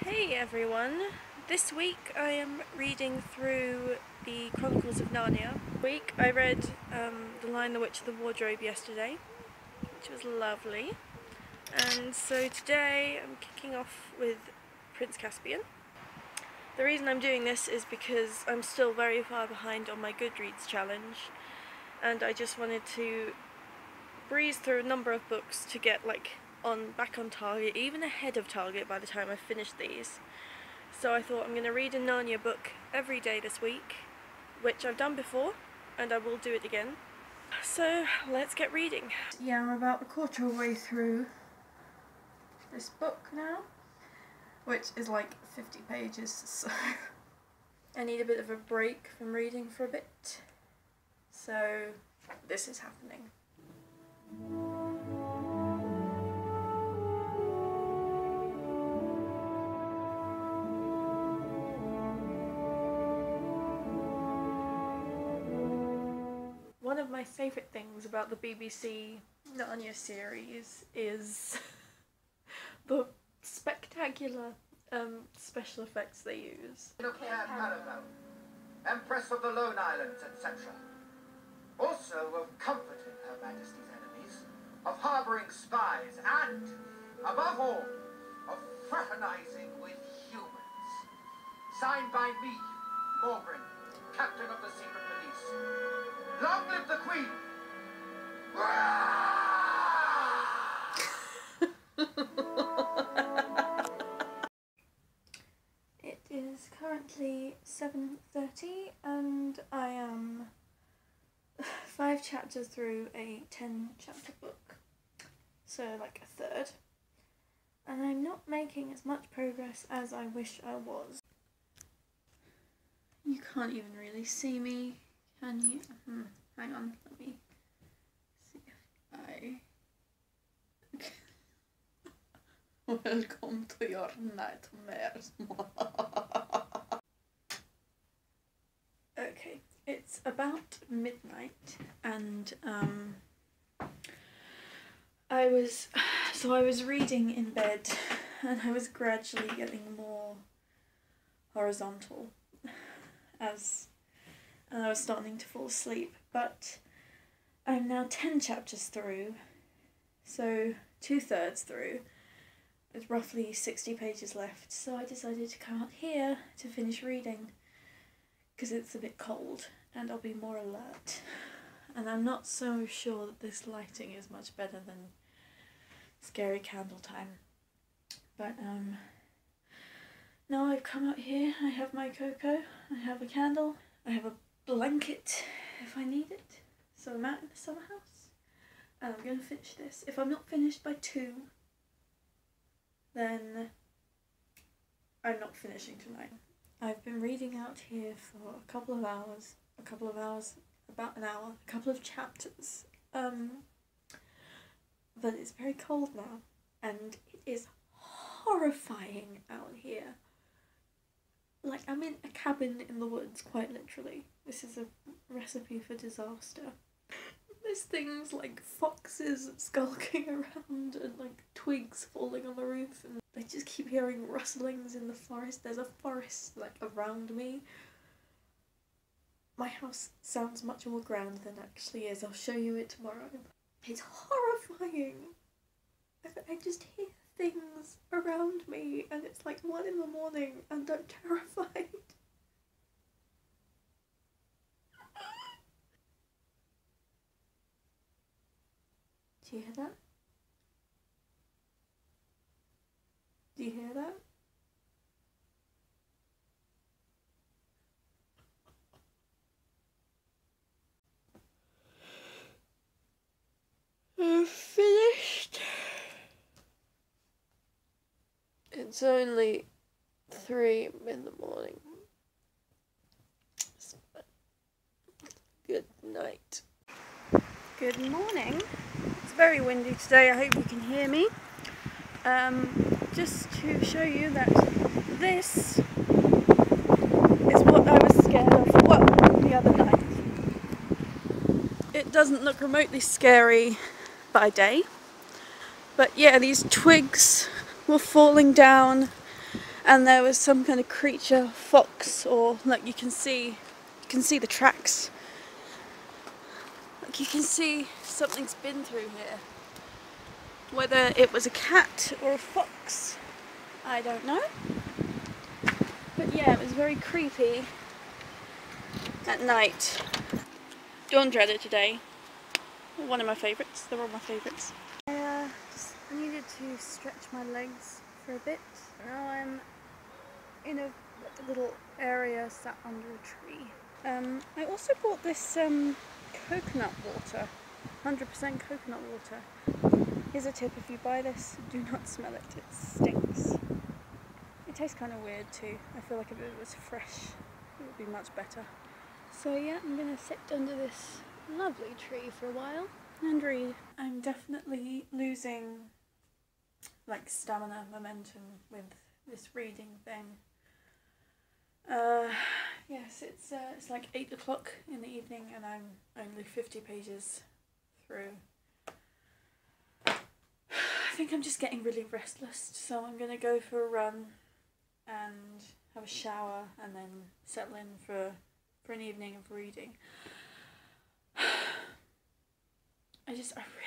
Hey everyone! This week I am reading through the Chronicles of Narnia. I read The Lion, the Witch, and the Wardrobe yesterday, which was lovely. And so today I'm kicking off with Prince Caspian. The reason I'm doing this is because I'm still very far behind on my Goodreads challenge, and I just wanted to breeze through a number of books to get back on target, even ahead of target by the time I finish these. So I thought I'm going to read a Narnia book every day this week, which I've done before, and I will do it again. So let's get reading. Yeah, I'm about a quarter of the way through this book now, which is like 50 pages, so I need a bit of a break from reading for a bit. So this is happening. One of my favourite things about the BBC Narnia series is the spectacular special effects they use. Empress of the Lone Islands, etc. Also of comforting Her Majesty's enemies, of harbouring spies, and, above all, of fraternizing with humans. Signed by me, Morgan, Captain of the Secret Police. Long live the Queen! It is currently 7:30 and I am 5 chapters through a 10-chapter book, so like a third, and I'm not making as much progress as I wish I was. You can't even really see me, can you? Hang on, let me see if I... Welcome to your nightmares. Okay, it's about midnight, and I was reading in bed, and I was gradually getting more horizontal as I was starting to fall asleep, but I'm now 10 chapters through, so 2/3 through. There's roughly 60 pages left, so I decided to come out here to finish reading, because it's a bit cold and I'll be more alert. And I'm not so sure that this lighting is much better than scary candle time. But now I've come out here, I have my cocoa, I have a candle, I have a blanket if I need it. So I'm out in the summer house and I'm going to finish this. If I'm not finished by 2, then I'm not finishing tonight. I've been reading out here for a couple of hours, about an hour, a couple of chapters. But it's very cold now, and it is horrifying out here. Like, I'm in a cabin in the woods, quite literally. This is a recipe for disaster. There's things like foxes skulking around and like twigs falling on the roof, and I just keep hearing rustlings in the forest. There's a forest like around me. My house sounds much more grand than it actually is. I'll show you it tomorrow. It's horrifying. I just hear things around me and it's like 1 in the morning and I'm terrified. Do you hear that? Do you hear that? I'm finished. It's only 3 in the morning. Good night. Good morning. It's very windy today, I hope you can hear me. Just to show you that this is what I was scared of, the other night. It doesn't look remotely scary by day, but yeah, these twigs were falling down and there was some kind of creature, fox, or like you can see the tracks. Like you can see something's been through here. Whether it was a cat or a fox, I don't know. But yeah, it was very creepy at night. Dawn Dreader today. One of my favourites. They're all my favourites. I just needed to stretch my legs for a bit. Now I'm in a little area sat under a tree. I also bought this coconut water. 100% coconut water. Here's a tip: if you buy this, do not smell it. It stinks. It tastes kind of weird too. I feel like if it was fresh, it would be much better. So yeah, I'm gonna sit under this lovely tree for a while and read. I'm definitely losing like stamina, momentum with this reading thing. Yes, it's like 8 o'clock in the evening and I'm only 50 pages through. I think I'm just getting really restless, so I'm gonna go for a run and have a shower and then settle in for an evening of reading. I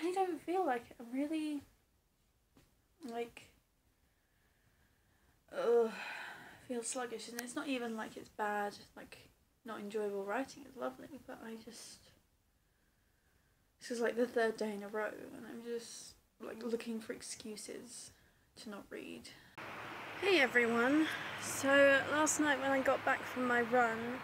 really don't feel like it. I'm really like feel sluggish, and it's not even like it's bad, like not enjoyable writing. It's lovely, but this is like the 3rd day in a row and I'm just like looking for excuses to not read. Hey everyone, so last night when I got back from my run,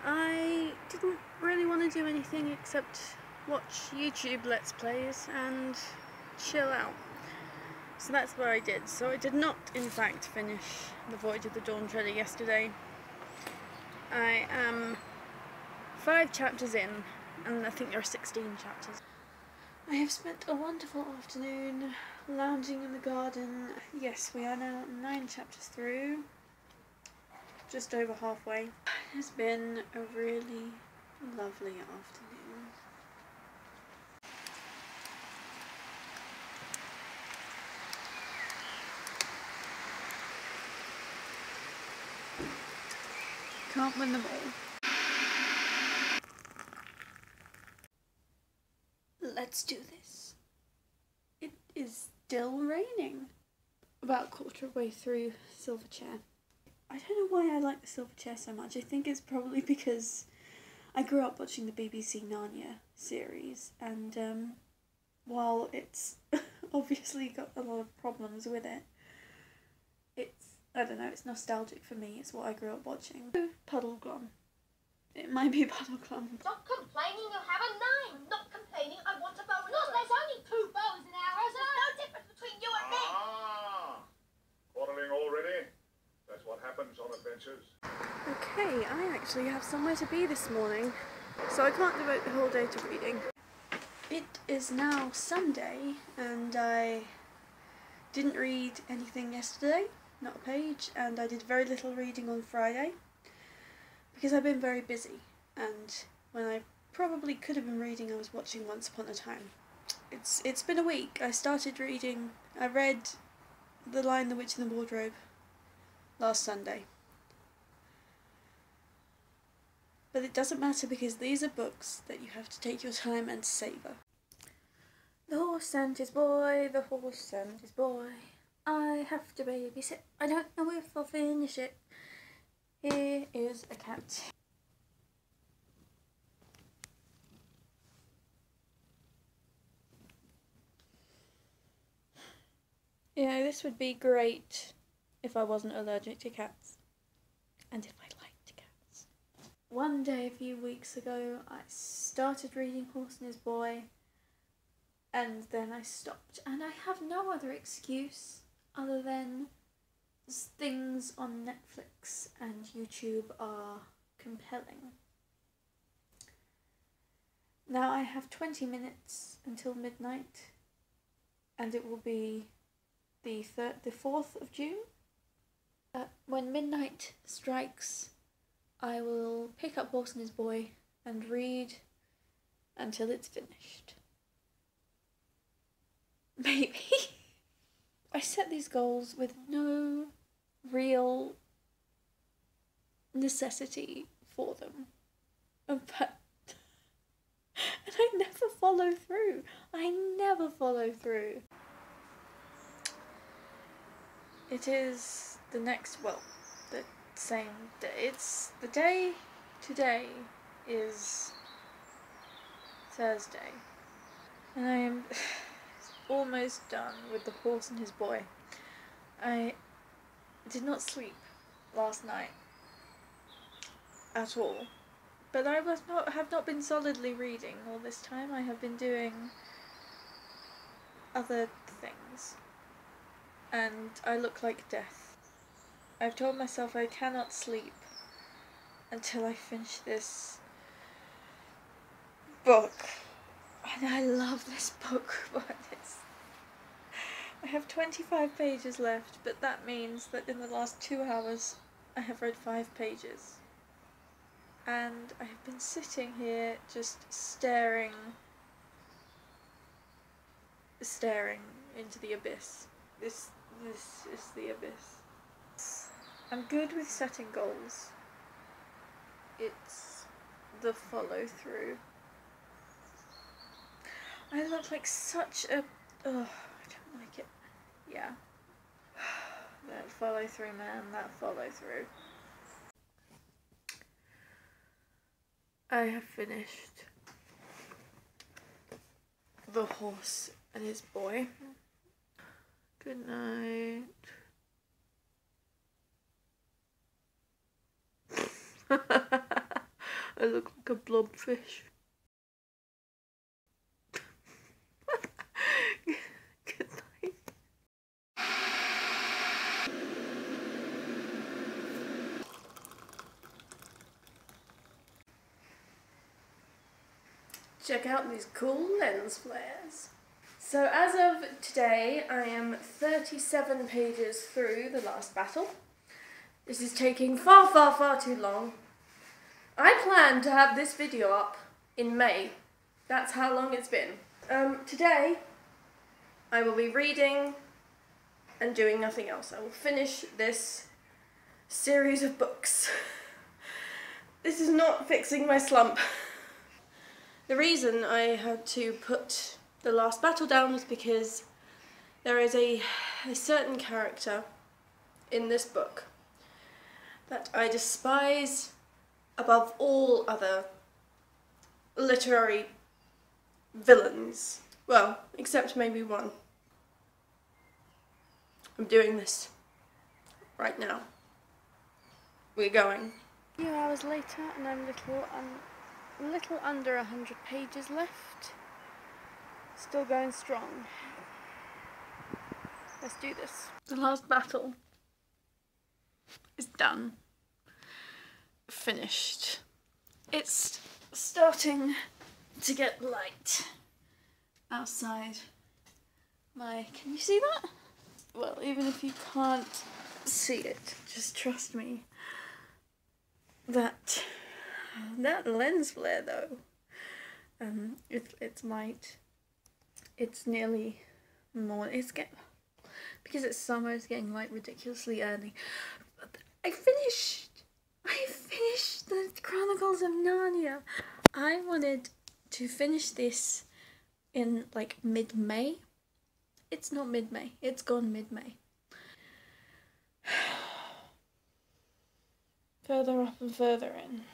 I didn't really want to do anything except watch YouTube Let's Plays and chill out. So that's what I did. So I did not in fact finish The Voyage of the Dawn Treader yesterday. I am 5 chapters in, and I think there are 16 chapters. I have spent a wonderful afternoon lounging in the garden. Yes, we are now 9 chapters through, just over halfway. It has been a really lovely afternoon. Can't win them all. Let's do this. It is still raining. About a quarter of the way through Silverchair. I don't know why I like the Silverchair so much. I think it's probably because I grew up watching the BBC Narnia series, and while it's obviously got a lot of problems with it, I don't know, it's nostalgic for me. It's what I grew up watching. Puddleglum. It might be Puddleglum. Stop complaining, you have a name. I'm not complaining, I want a bow and arrow. There's only 2 bows and arrows. There's no difference between you and me. Quarrelling already? That's what happens on adventures. Okay, I actually have somewhere to be this morning, so I can't devote the whole day to reading. It is now Sunday, and I didn't read anything yesterday, not a page, and I did very little reading on Friday, because I've been very busy, and when I probably could have been reading, I was watching Once Upon a Time. It's been a week. I read The Lion, the Witch and the Wardrobe last Sunday. But it doesn't matter because these are books that you have to take your time and savour. The horse and his boy, the horse and his boy. I have to babysit. I don't know if I'll finish it. Here is a cat. You know, this would be great if I wasn't allergic to cats. And if I liked cats. One day a few weeks ago, I started reading Horse and His Boy, and then I stopped. And I have no other excuse other than things on Netflix and YouTube are compelling. Now I have 20 minutes until midnight, and it will be the 4th of June. When midnight strikes, I will pick up Horse and His Boy and read until it's finished. Maybe. I set these goals with no real necessity for them. But and I never follow through. I never follow through. It is the next, well, the same day. It's the day today is Thursday. And I am almost done with The Horse and His Boy. I did not sleep last night at all. But I have not been solidly reading all this time. I have been doing other things. And I look like death. I've told myself I cannot sleep until I finish this book. And I love this book, but I have 25 pages left, but that means that in the last 2 hours I have read 5 pages. And I have been sitting here just staring into the abyss. This is the abyss. I'm good with setting goals. It's the follow through. I look like such a... I don't like it. Yeah. That follow through, man, that follow through. I have finished The Horse and His Boy. Good night. I look like a blobfish. Good night. Check out these cool lens flares. So as of today, I am 37 pages through the last battle. This is taking far, far, far too long. I plan to have this video up in May. That's how long it's been. Today, I will be reading and doing nothing else. I will finish this series of books. This is not fixing my slump. The reason I had to put the last battle down was because there is a certain character in this book that I despise above all other literary villains. Well, except maybe one. I'm doing this right now. We're going. A few hours later, and I'm a little under 100 pages left. Still going strong. Let's do this. The last battle is done. Finished. It's starting to get light outside can you see that? Well, even if you can't see it, just trust me that lens flare though, it's light. It's nearly morning. Because it's summer, it's getting light ridiculously early. I finished the Chronicles of Narnia. I wanted to finish this in like mid-May. It's not mid-May, it's gone mid-May. Further up and further in.